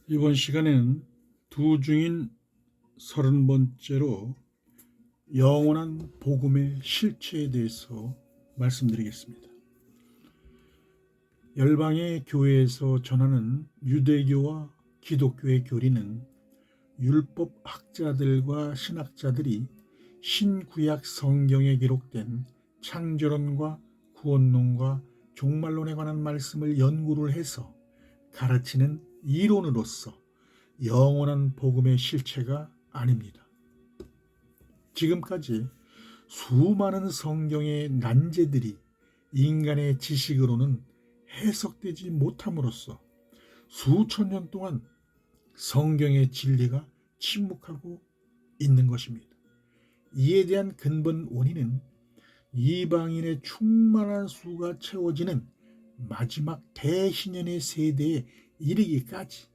이번 시간에는 두 중인 30번째로 영원한 복음의 실체에 대해서 말씀드리겠습니다. 열방의 교회에서 전하는 유대교와 기독교의 교리는 율법 학자들과 신학자들이 신구약 성경에 기록된 창조론과 구원론과 종말론에 관한 말씀을 연구를 해서 가르치는 이론으로서 영원한 복음의 실체가 아닙니다. 지금까지 수많은 성경의 난제들이 인간의 지식으로는 해석되지 못함으로써 수천 년 동안 성경의 진리가 침묵하고 있는 것입니다. 이에 대한 근본 원인은 이방인의 충만한 수가 채워지는 마지막 대신년의 세대에 이르기까지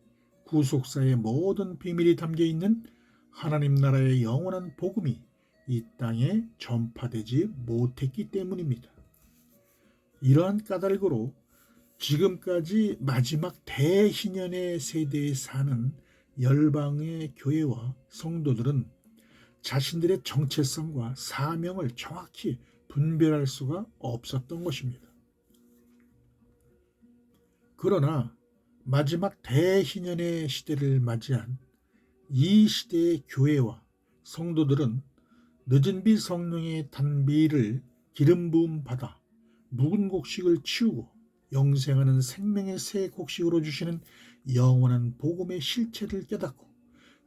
구속사의 모든 비밀이 담겨 있는 하나님 나라의 영원한 복음이 이 땅에 전파되지 못했기 때문입니다. 이러한 까닭으로 지금까지 마지막 대신년의 세대에 사는 열방의 교회와 성도들은 자신들의 정체성과 사명을 정확히 분별할 수가 없었던 것입니다. 그러나 마지막 대희년의 시대를 맞이한 이 시대의 교회와 성도들은 늦은 비 성령의 단비를 기름 부음 받아 묵은 곡식을 치우고 영생하는 생명의 새 곡식으로 주시는 영원한 복음의 실체를 깨닫고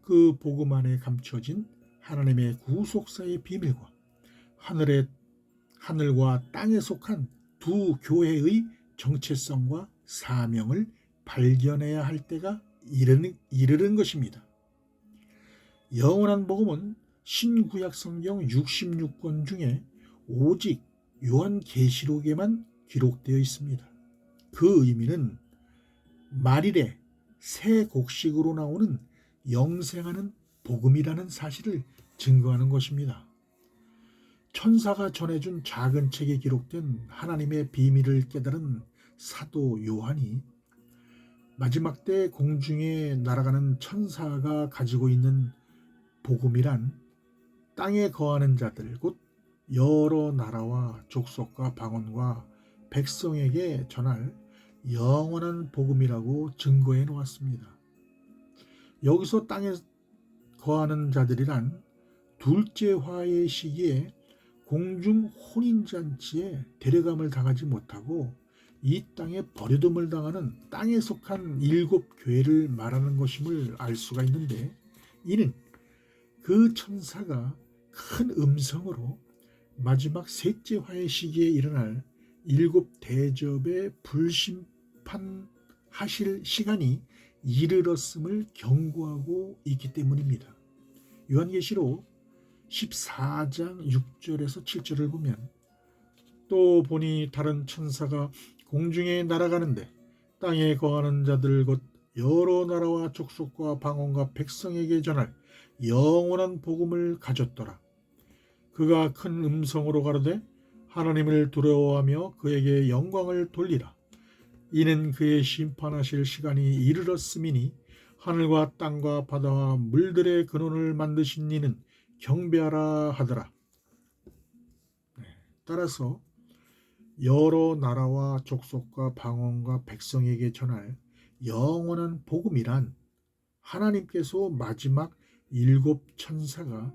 그 복음 안에 감춰진 하나님의 구속사의 비밀과 하늘과 땅에 속한 두 교회의 정체성과 사명을 발견해야 할 때가 이르는 것입니다. 영원한 복음은 신구약 성경 66권 중에 오직 요한계시록에만 기록되어 있습니다. 그 의미는 말일에 새 곡식으로 나오는 영생하는 복음이라는 사실을 증거하는 것입니다. 천사가 전해준 작은 책에 기록된 하나님의 비밀을 깨달은 사도 요한이 마지막 때 공중에 날아가는 천사가 가지고 있는 복음이란 땅에 거하는 자들 곧 여러 나라와 족속과 방언과 백성에게 전할 영원한 복음이라고 증거해 놓았습니다. 여기서 땅에 거하는 자들이란 둘째 화의 시기에 공중 혼인잔치에 데려감을 당하지 못하고 이 땅에 버려둠을 당하는 땅에 속한 7 교회를 말하는 것임을 알 수가 있는데, 이는 그 천사가 큰 음성으로 마지막 셋째 화의 시기에 일어날 7 대접의 불심판하실 시간이 이르렀음을 경고하고 있기 때문입니다. 요한계시록 14장 6절에서 7절을 보면 또 보니 다른 천사가 공중에 날아가는데 땅에 거하는 자들 곧 여러 나라와 족속과 방언과 백성에게 전할 영원한 복음을 가졌더라. 그가 큰 음성으로 가로되 하나님을 두려워하며 그에게 영광을 돌리라. 이는 그의 심판하실 시간이 이르렀음이니 하늘과 땅과 바다와 물들의 근원을 만드신 이는 경배하라 하더라. 따라서 여러 나라와 족속과 방언과 백성에게 전할 영원한 복음이란 하나님께서 마지막 7 천사가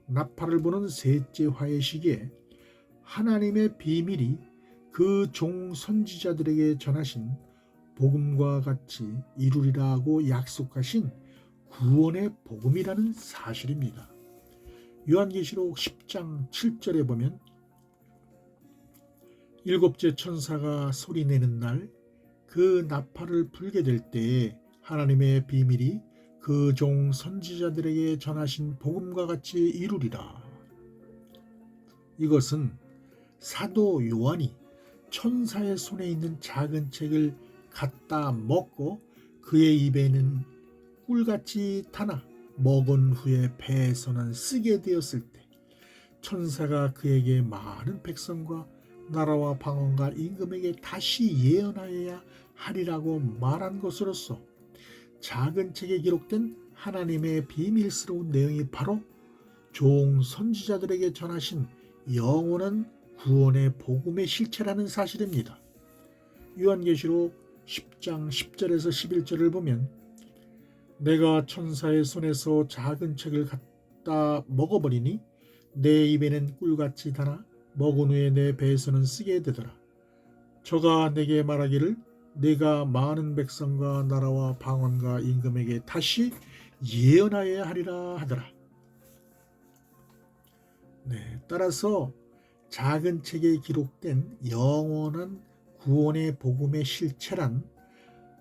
나팔을 부는 셋째 화의 시기에 하나님의 비밀이 그 종 선지자들에게 전하신 복음과 같이 이루리라고 약속하신 구원의 복음이라는 사실입니다. 요한계시록 10장 7절에 보면 7째 천사가 소리내는 날 그 나팔을 불게 될 때에 하나님의 비밀이 그 종 선지자들에게 전하신 복음과 같이 이루리라. 이것은 사도 요한이 천사의 손에 있는 작은 책을 갖다 먹고 그의 입에는 꿀같이 타나 먹은 후에 배에서는 쓰게 되었을 때 천사가 그에게 많은 백성과 나라와 방언과 임금에게 다시 예언하여야 하리라고 말한 것으로서 작은 책에 기록된 하나님의 비밀스러운 내용이 바로 종 선지자들에게 전하신 영원한 구원의 복음의 실체라는 사실입니다. 요한계시록 10장 10절에서 11절을 보면 내가 천사의 손에서 작은 책을 갖다 먹어버리니 내 입에는 꿀같이 달아 먹은 후에 내 배에서는 쓰게 되더라. 저가 내게 말하기를 내가 많은 백성과 나라와 방언과 임금에게 다시 예언하여야 하리라 하더라. 따라서 작은 책에 기록된 영원한 구원의 복음의 실체란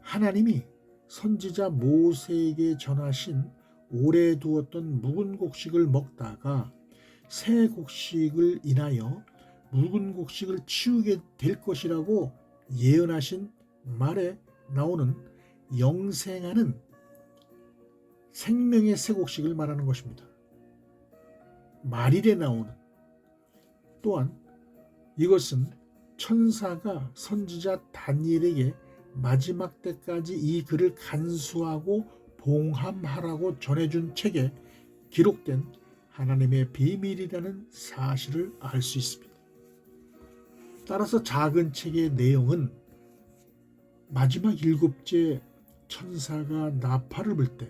하나님이 선지자 모세에게 전하신 오래 두었던 묵은 곡식을 먹다가 새 곡식을 인하여 묵은 곡식을 치우게 될 것이라고 예언하신 말에 나오는 영생하는 생명의 새 곡식을 말하는 것입니다. 말일에 나오는, 또한 이것은 천사가 선지자 다니엘에게 마지막 때까지 이 글을 간수하고 봉함하라고 전해준 책에 기록된 하나님의 비밀이라는 사실을 알 수 있습니다. 따라서 작은 책의 내용은 마지막 일곱째 천사가 나팔을 불 때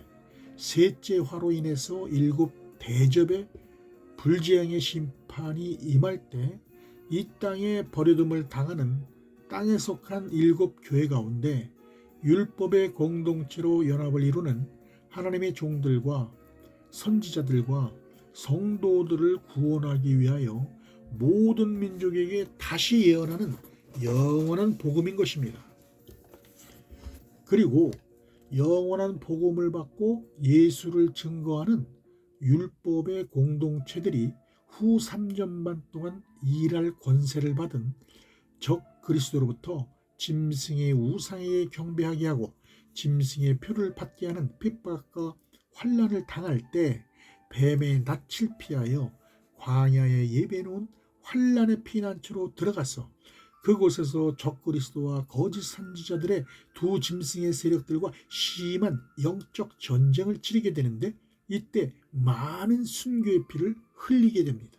셋째 화로 인해서 일곱 대접의 불재앙의 심판이 임할 때 이 땅에 버려둠을 당하는 땅에 속한 일곱 교회 가운데 율법의 공동체로 연합을 이루는 하나님의 종들과 선지자들과 성도들을 구원하기 위하여 모든 민족에게 다시 예언하는 영원한 복음인 것입니다. 그리고 영원한 복음을 받고 예수를 증거하는 율법의 공동체들이 후 3년반 동안 일할 권세를 받은 적 그리스도로부터 짐승의 우상에게 경배하게 하고 짐승의 표를 받게 하는 핍박과 환난을 당할 때 뱀의 낯을 피하여 광야에 예배해놓은 환난의 피난처로 들어가서 그곳에서 적 그리스도와 거짓 선지자들의 두 짐승의 세력들과 심한 영적 전쟁을 치르게 되는데 이때 많은 순교의 피를 흘리게 됩니다.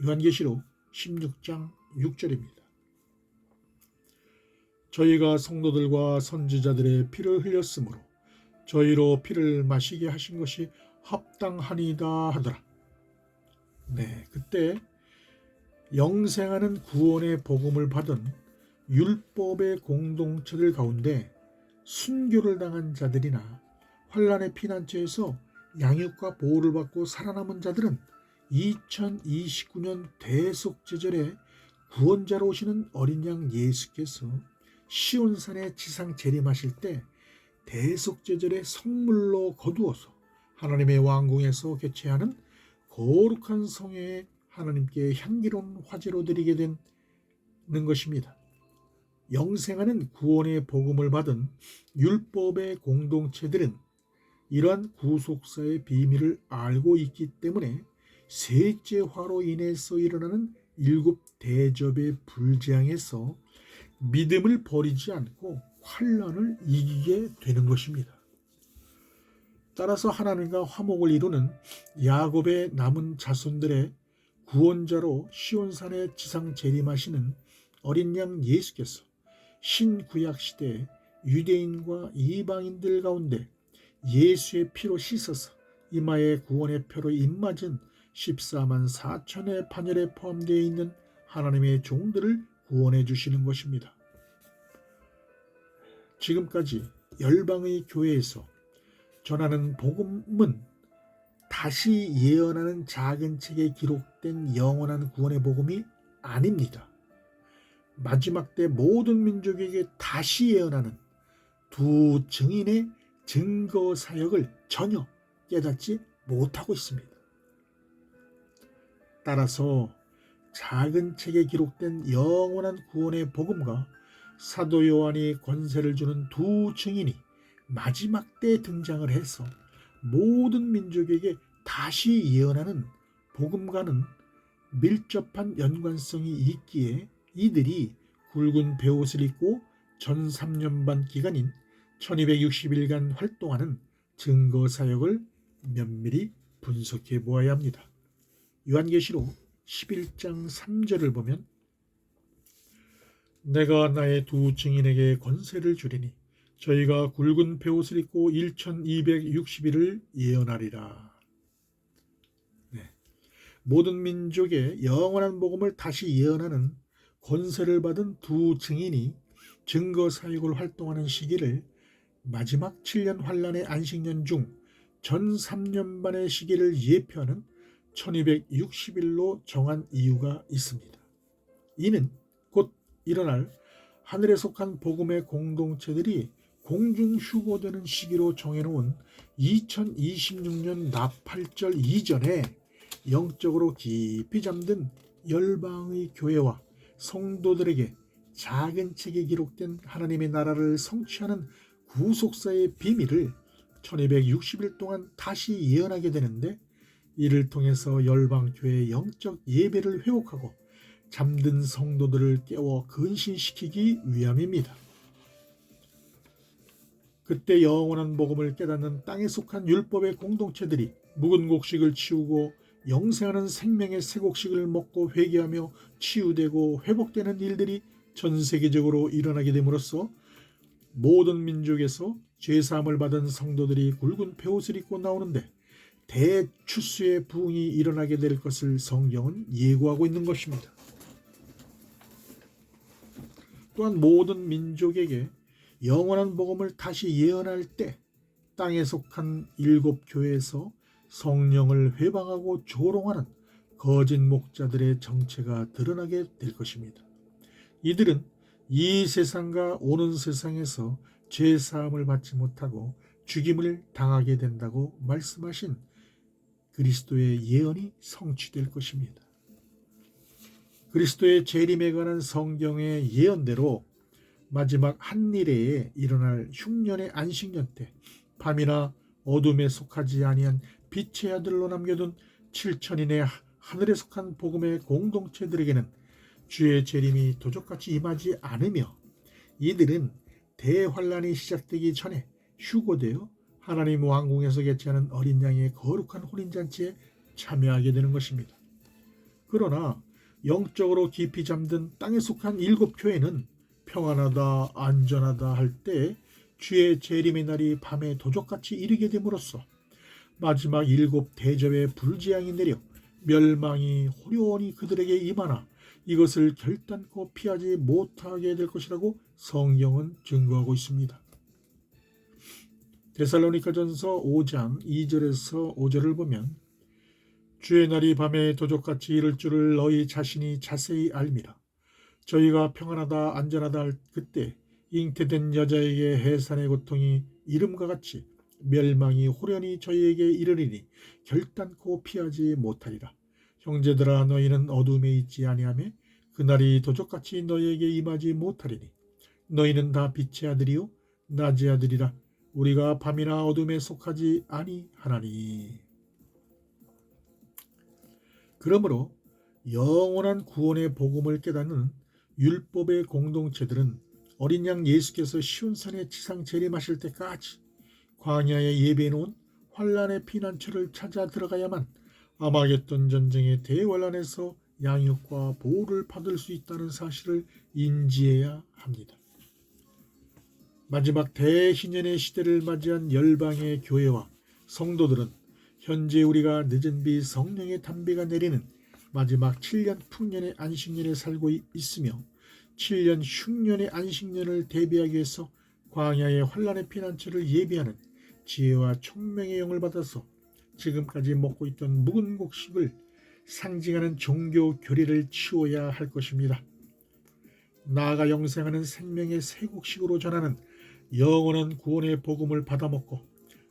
요한계시록 16장 6절입니다. 저희가 성도들과 선지자들의 피를 흘렸으므로 저희로 피를 마시게 하신 것이 합당하니이다 하더라. 그때 영생하는 구원의 복음을 받은 율법의 공동체들 가운데 순교를 당한 자들이나 환난의 피난처에서 양육과 보호를 받고 살아남은 자들은 2029년 대속제절에 구원자로 오시는 어린 양 예수께서 시온산에 지상 재림하실 때 대속제절의 성물로 거두어서 하나님의 왕궁에서 개최하는 거룩한 성회에 하나님께 향기로운 화제로 드리게 되는 것입니다. 영생하는 구원의 복음을 받은 율법의 공동체들은 이러한 구속사의 비밀을 알고 있기 때문에 셋째 화로 인해서 일어나는 일곱 대접의 불재앙에서 믿음을 버리지 않고 환난을 이기게 되는 것입니다. 따라서 하나님과 화목을 이루는 야곱의 남은 자손들의 구원자로 시온산에 지상 재림하시는 어린 양 예수께서 신구약 시대에 유대인과 이방인들 가운데 예수의 피로 씻어서 이마에 구원의 표로 입맞은 14만 4천의 반열에 포함되어 있는 하나님의 종들을 구원해 주시는 것입니다. 지금까지 열방의 교회에서 전하는 복음은 다시 예언하는 작은 책에 기록된 영원한 구원의 복음이 아닙니다. 마지막 때 모든 민족에게 다시 예언하는 두 증인의 증거 사역을 전혀 깨닫지 못하고 있습니다. 따라서 작은 책에 기록된 영원한 구원의 복음과 사도 요한이 권세를 주는 두 증인이 마지막 때에 등장을 해서 모든 민족에게 다시 예언하는 복음과는 밀접한 연관성이 있기에 이들이 굵은 베옷을 입고 전 3년 반 기간인 1260일간 활동하는 증거 사역을 면밀히 분석해 보아야 합니다. 요한계시록 11장 3절을 보면 내가 나의 두 증인에게 권세를 주리니 저희가 굵은 베옷을 입고 1260일을 예언하리라. 네. 모든 민족의 영원한 복음을 다시 예언하는 권세를 받은 두 증인이 증거 사역을 활동하는 시기를 마지막 7년 환란의 안식년 중 전 3년 반의 시기를 예표하는 1260일로 정한 이유가 있습니다. 이는 곧 일어날 하늘에 속한 복음의 공동체들이 공중 휴고되는 시기로 정해놓은 2026년 나팔절 이전에 영적으로 깊이 잠든 열방의 교회와 성도들에게 작은 책에 기록된 하나님의 나라를 성취하는 구속사의 비밀을 1260일 동안 다시 예언하게 되는데, 이를 통해서 열방교회의 영적 예배를 회복하고 잠든 성도들을 깨워 근신시키기 위함입니다. 그때 영원한 복음을 깨닫는 땅에 속한 율법의 공동체들이 묵은 곡식을 치우고 영생하는 생명의 새 곡식을 먹고 회개하며 치유되고 회복되는 일들이 전 세계적으로 일어나게 됨으로써 모든 민족에서 죄사함을 받은 성도들이 굵은 베옷을 입고 나오는데 대추수의 부흥이 일어나게 될 것을 성경은 예고하고 있는 것입니다. 또한 모든 민족에게 영원한 복음을 다시 예언할 때 땅에 속한 7교회에서 성령을 회방하고 조롱하는 거짓 목자들의 정체가 드러나게 될 것입니다. 이들은 이 세상과 오는 세상에서 죄사함을 받지 못하고 죽임을 당하게 된다고 말씀하신 그리스도의 예언이 성취될 것입니다. 그리스도의 재림에 관한 성경의 예언대로 마지막 한일에 일어날 흉년의 안식년 때 밤이나 어둠에 속하지 아니한 빛의 아들로 남겨둔 7천인의 하늘에 속한 복음의 공동체들에게는 주의 재림이 도적같이 임하지 않으며 이들은 대환란이 시작되기 전에 휴고되어 하나님 왕궁에서 개최하는 어린 양의 거룩한 혼인잔치에 참여하게 되는 것입니다. 그러나 영적으로 깊이 잠든 땅에 속한 7교회는 평안하다 안전하다 할 때 주의 재림의 날이 밤에 도적같이 이르게 됨으로써 마지막 7 대접의 불재앙이 내려 멸망이 호련히 그들에게 임하나 이것을 결단코 피하지 못하게 될 것이라고 성경은 증거하고 있습니다. 데살로니가전서 5장 2절에서 5절을 보면 주의 날이 밤에 도적같이 이를 줄을 너희 자신이 자세히 알미라. 저희가 평안하다 안전하다 할 그때 잉태된 여자에게 해산의 고통이 이름과 같이 멸망이 호련히 저희에게 이르리니 결단코 피하지 못하리라. 형제들아 너희는 어둠에 있지 아니하며 그날이 도적같이 너희에게 임하지 못하리니 너희는 다 빛의 아들이요 낮의 아들이라. 우리가 밤이나 어둠에 속하지 아니하나니. 그러므로 영원한 구원의 복음을 깨닫는 율법의 공동체들은 어린 양 예수께서 시온산에 지상 재림하실 때까지 광야에 예배해 놓은 환란의 피난처를 찾아 들어가야만 아마겟돈 전쟁의 대환란에서 양육과 보호를 받을 수 있다는 사실을 인지해야 합니다. 마지막 대희년의 시대를 맞이한 열방의 교회와 성도들은 현재 우리가 늦은 비 성령의 담비가 내리는 마지막 7년 풍년의 안식년에 살고 있으며 7년 흉년의 안식년을 대비하기 위해서 광야의 환란의 피난처를 예비하는 지혜와 총명의 영을 받아서 지금까지 먹고 있던 묵은 곡식을 상징하는 종교 교리를 치워야 할 것입니다. 나아가 영생하는 생명의 새 곡식으로 전하는 영원한 구원의 복음을 받아먹고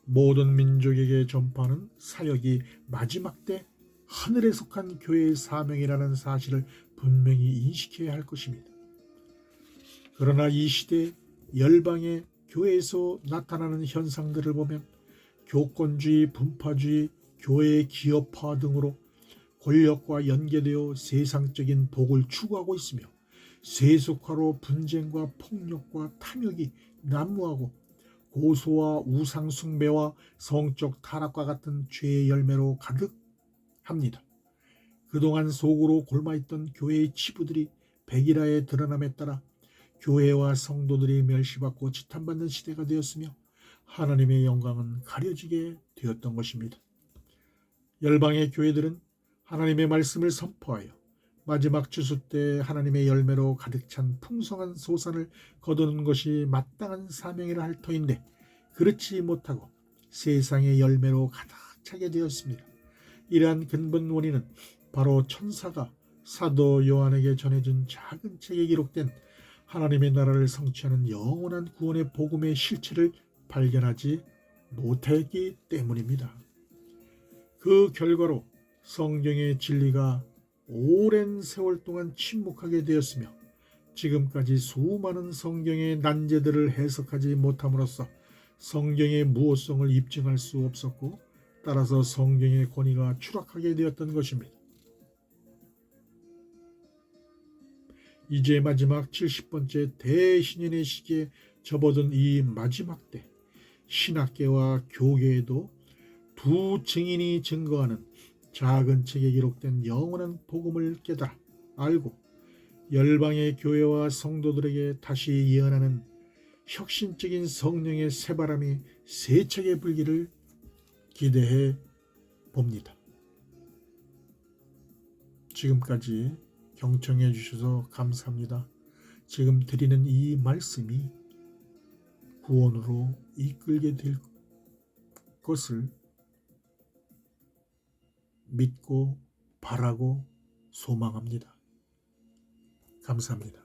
모든 민족에게 전파하는 사역이 마지막 때 하늘에 속한 교회의 사명이라는 사실을 분명히 인식해야 할 것입니다. 그러나 이 시대 열방의 교회에서 나타나는 현상들을 보면 교권주의, 분파주의, 교회의 기업화 등으로 권력과 연계되어 세상적인 복을 추구하고 있으며 세속화로 분쟁과 폭력과 탐욕이 난무하고 고소와 우상 숭배와 성적 타락과 같은 죄의 열매로 가득합니다. 그동안 속으로 골마있던 교회의 치부들이 백일하에 드러남에 따라 교회와 성도들이 멸시받고 지탄받는 시대가 되었으며 하나님의 영광은 가려지게 되었던 것입니다. 열방의 교회들은 하나님의 말씀을 선포하여 마지막 추수 때 하나님의 열매로 가득 찬 풍성한 소산을 거두는 것이 마땅한 사명이라 할 터인데 그렇지 못하고 세상의 열매로 가득 차게 되었습니다. 이러한 근본 원인은 바로 천사가 사도 요한에게 전해준 작은 책에 기록된 하나님의 나라를 성취하는 영원한 구원의 복음의 실체를 발견하지 못했기 때문입니다. 그 결과로 성경의 진리가 오랜 세월 동안 침묵하게 되었으며 지금까지 수많은 성경의 난제들을 해석하지 못함으로써 성경의 무호성을 입증할 수 없었고 따라서 성경의 권위가 추락하게 되었던 것입니다. 이제 마지막 70번째 대신연의 시기에 접어든 이 마지막 때 신학계와 교계에도 두 증인이 증거하는 작은 책에 기록된 영원한 복음을 깨달아 알고 열방의 교회와 성도들에게 다시 예언하는 혁신적인 성령의 새바람이 세차게 불기를 기대해 봅니다. 지금까지 경청해 주셔서 감사합니다. 지금 드리는 이 말씀이 구원으로 이끌게 될 것을 믿고 바라고 소망합니다. 감사합니다.